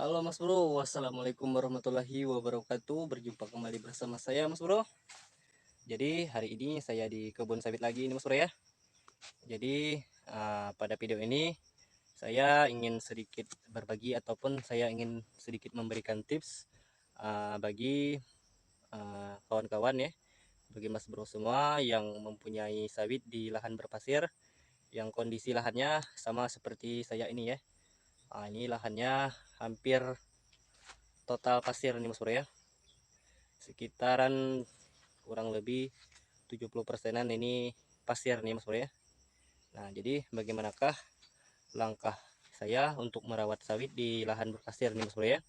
Halo Mas Bro, Wassalamualaikum warahmatullahi wabarakatuh. Berjumpa kembali bersama saya Mas Bro. Jadi hari ini saya di kebun sawit lagi nih Mas Bro ya. Jadi pada video ini saya ingin sedikit berbagi ataupun saya ingin sedikit memberikan tips bagi kawan-kawan ya, bagi Mas Bro semua yang mempunyai sawit di lahan berpasir, yang kondisi lahannya sama seperti saya ini ya. Ini lahannya hampir total pasir nih Mas Bro ya. Sekitaran kurang lebih 70%-an ini pasir nih Mas Bro ya. Nah, jadi bagaimanakah langkah saya untuk merawat sawit di lahan berpasir nih Mas Bro ya.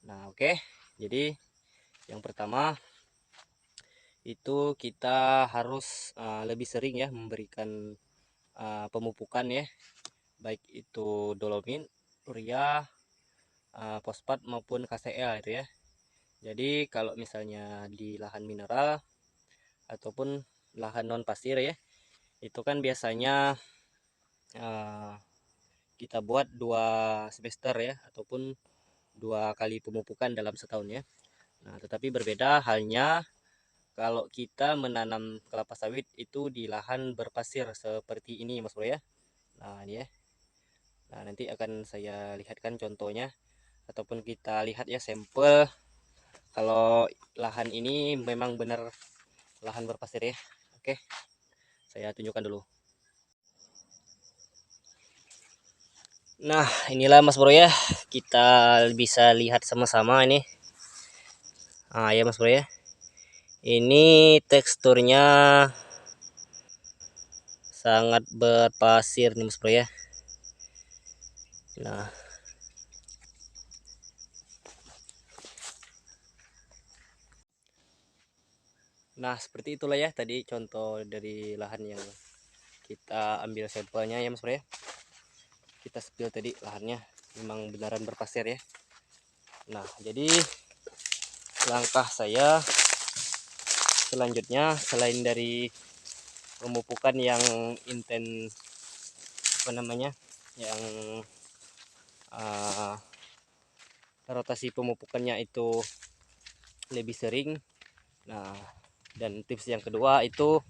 Nah, oke. Jadi yang pertama itu kita harus lebih sering ya memberikan pemupukan ya, baik itu dolomit, urea, fosfat maupun KCl itu ya. Jadi kalau misalnya di lahan mineral ataupun lahan non pasir ya, itu kan biasanya kita buat 2 semester ya, ataupun 2 kali pemupukan dalam setahun ya. Nah, tetapi berbeda halnya kalau kita menanam kelapa sawit itu di lahan berpasir seperti ini Mas Bro ya. Nah, ini ya. Nah, nanti akan saya lihatkan contohnya ataupun kita lihat ya sampel kalau lahan ini memang benar lahan berpasir ya. Oke, saya tunjukkan dulu. Nah, inilah Mas Bro ya. Kita bisa lihat sama-sama ini. Ya Mas Bro ya. Ini teksturnya sangat berpasir nih Mas Bro ya. Nah, seperti itulah ya tadi contoh dari lahan yang kita ambil sampelnya ya Mas Bro ya. Kita spill tadi lahannya memang beneran berpasir ya. Nah, jadi langkah saya selanjutnya selain dari pemupukan yang intens yang rotasi pemupukannya itu lebih sering. Nah, dan tips yang kedua itu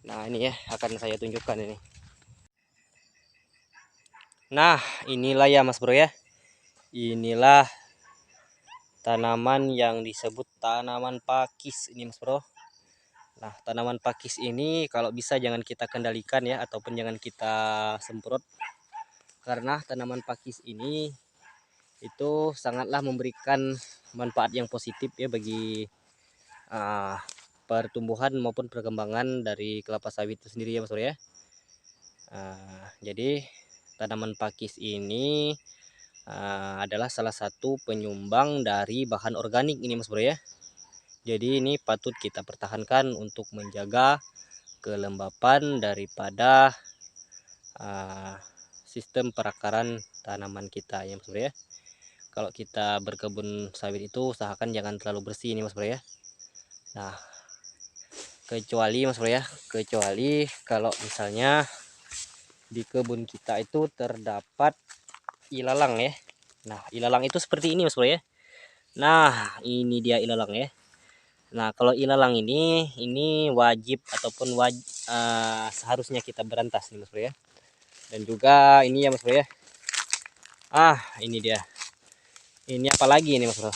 ini ya akan saya tunjukkan ini. Nah, inilah ya Mas Bro ya. Inilah tanaman yang disebut tanaman pakis ini Mas Bro. Nah, tanaman pakis ini kalau bisa jangan kita kendalikan ya, ataupun jangan kita semprot, karena tanaman pakis ini itu sangatlah memberikan manfaat yang positif ya bagi pertumbuhan maupun perkembangan dari kelapa sawit itu sendiri ya Mas Bro ya. Jadi tanaman pakis ini adalah salah satu penyumbang dari bahan organik ini Mas Bro ya. Jadi ini patut kita pertahankan untuk menjaga kelembapan daripada sistem perakaran tanaman kita ya Mas Bro ya. Kalau kita berkebun sawit itu usahakan jangan terlalu bersih ini Mas Bro ya. Nah, kecuali Mas Bro ya, kecuali kalau misalnya di kebun kita itu terdapat ilalang ya. Nah, ilalang itu seperti ini Mas Bro ya. Nah, ini dia ilalang ya. Nah, kalau ilalang ini wajib ataupun seharusnya kita berantas nih Mas Bro ya. Dan juga ini ya Mas Bro ya. Ini dia. Ini apa lagi ini Mas Bro?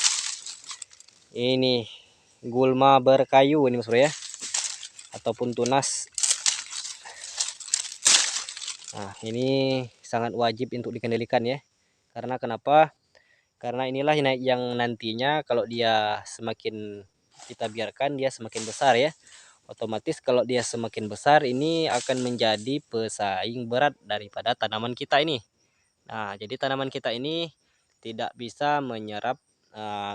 Ini gulma berkayu ini Mas Bro ya. Ataupun tunas. Nah, ini sangat wajib untuk dikendalikan ya. Karena kenapa? Karena inilah yang nantinya kalau dia semakin kita biarkan dia semakin besar ya. Otomatis kalau dia semakin besar ini akan menjadi pesaing berat daripada tanaman kita ini. Nah, jadi tanaman kita ini tidak bisa menyerap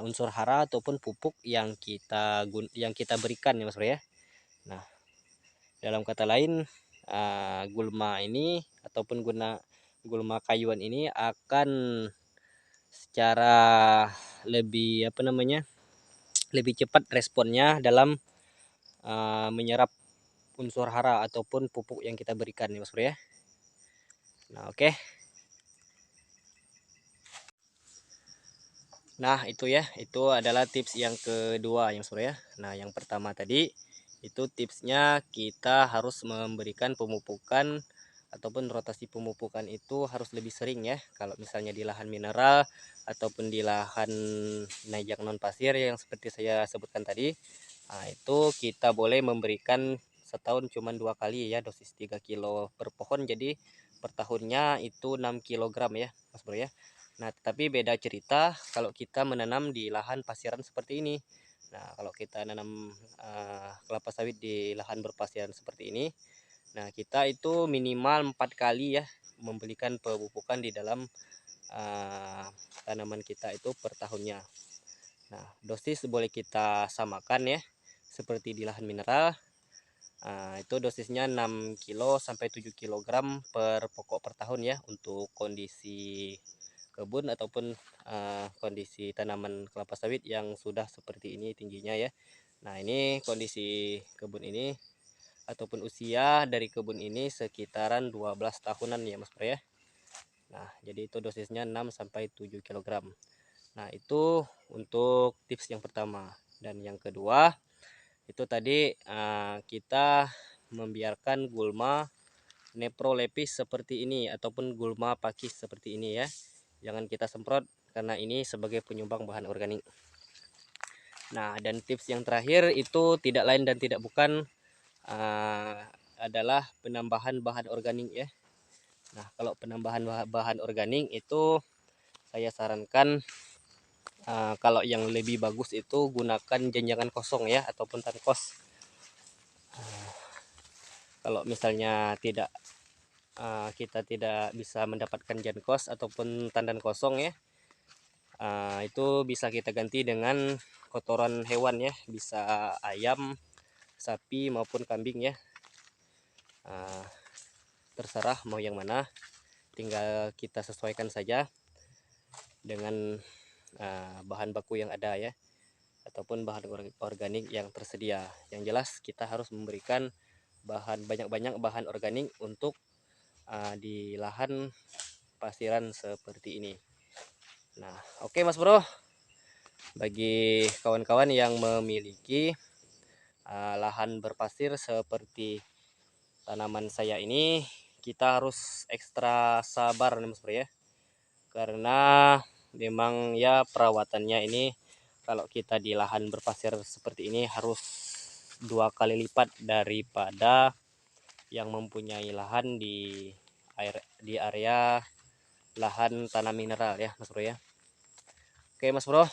unsur hara ataupun pupuk yang kita berikan ya Mas Bro ya. Nah, dalam kata lain gulma ini ataupun gulma kayuan ini akan secara lebih lebih cepat responnya dalam menyerap unsur hara ataupun pupuk yang kita berikan ya Mas Bro ya. Nah, oke. Nah itu ya, itu adalah tips yang kedua ya Mas Bro ya. Nah yang pertama tadi itu tipsnya kita harus memberikan pemupukan ataupun rotasi pemupukan itu harus lebih sering ya. Kalau misalnya di lahan mineral ataupun di lahan yang non pasir yang seperti saya sebutkan tadi, nah itu kita boleh memberikan setahun cuma 2 kali ya, dosis 3 kilo per pohon, jadi per tahunnya itu 6 kilogram ya Mas Bro ya. Nah, tapi beda cerita kalau kita menanam di lahan pasiran seperti ini. Nah, kalau kita nanam kelapa sawit di lahan berpasiran seperti ini, nah kita itu minimal 4 kali ya memberikan pemupukan di dalam tanaman kita itu per tahunnya. Nah, dosis boleh kita samakan ya, seperti di lahan mineral. Itu dosisnya 6 kilo sampai 7 kilogram per pokok per tahun ya, untuk kondisi kebun ataupun kondisi tanaman kelapa sawit yang sudah seperti ini tingginya ya. Nah ini kondisi kebun ini ataupun usia dari kebun ini sekitaran 12 tahunan ya Mas Bro ya. Nah jadi itu dosisnya 6 sampai 7 kilogram. Nah itu untuk tips yang pertama. Dan yang kedua itu tadi kita membiarkan gulma neprolepis seperti ini ataupun gulma pakis seperti ini ya. Jangan kita semprot karena ini sebagai penyumbang bahan organik. Nah, dan tips yang terakhir itu tidak lain dan tidak bukan adalah penambahan bahan organik ya. Nah, kalau penambahan bahan organik itu saya sarankan kalau yang lebih bagus itu gunakan jenjangan kosong ya ataupun tankos. Kalau misalnya kita tidak bisa mendapatkan jankos ataupun tandan kosong ya, itu bisa kita ganti dengan kotoran hewan ya, bisa ayam, sapi maupun kambing ya. Terserah mau yang mana, tinggal kita sesuaikan saja dengan bahan baku yang ada ya, ataupun bahan organik yang tersedia. Yang jelas kita harus memberikan banyak-banyak bahan organik untuk di lahan pasiran seperti ini. Nah, oke Mas Bro, bagi kawan-kawan yang memiliki lahan berpasir seperti tanaman saya ini, kita harus ekstra sabar nih Mas Bro ya, karena memang ya perawatannya ini kalau kita di lahan berpasir seperti ini harus 2 kali lipat daripada yang mempunyai lahan di area lahan tanam mineral ya Mas Bro ya. Oke Mas Bro,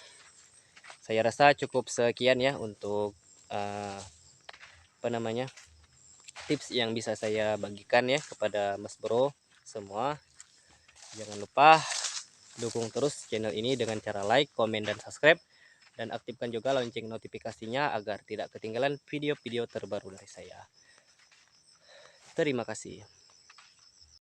saya rasa cukup sekian ya untuk apa namanya, tips yang bisa saya bagikan ya kepada Mas Bro semua. Jangan lupa dukung terus channel ini dengan cara like, komen, dan subscribe, dan aktifkan juga lonceng notifikasinya agar tidak ketinggalan video-video terbaru dari saya. Terima kasih.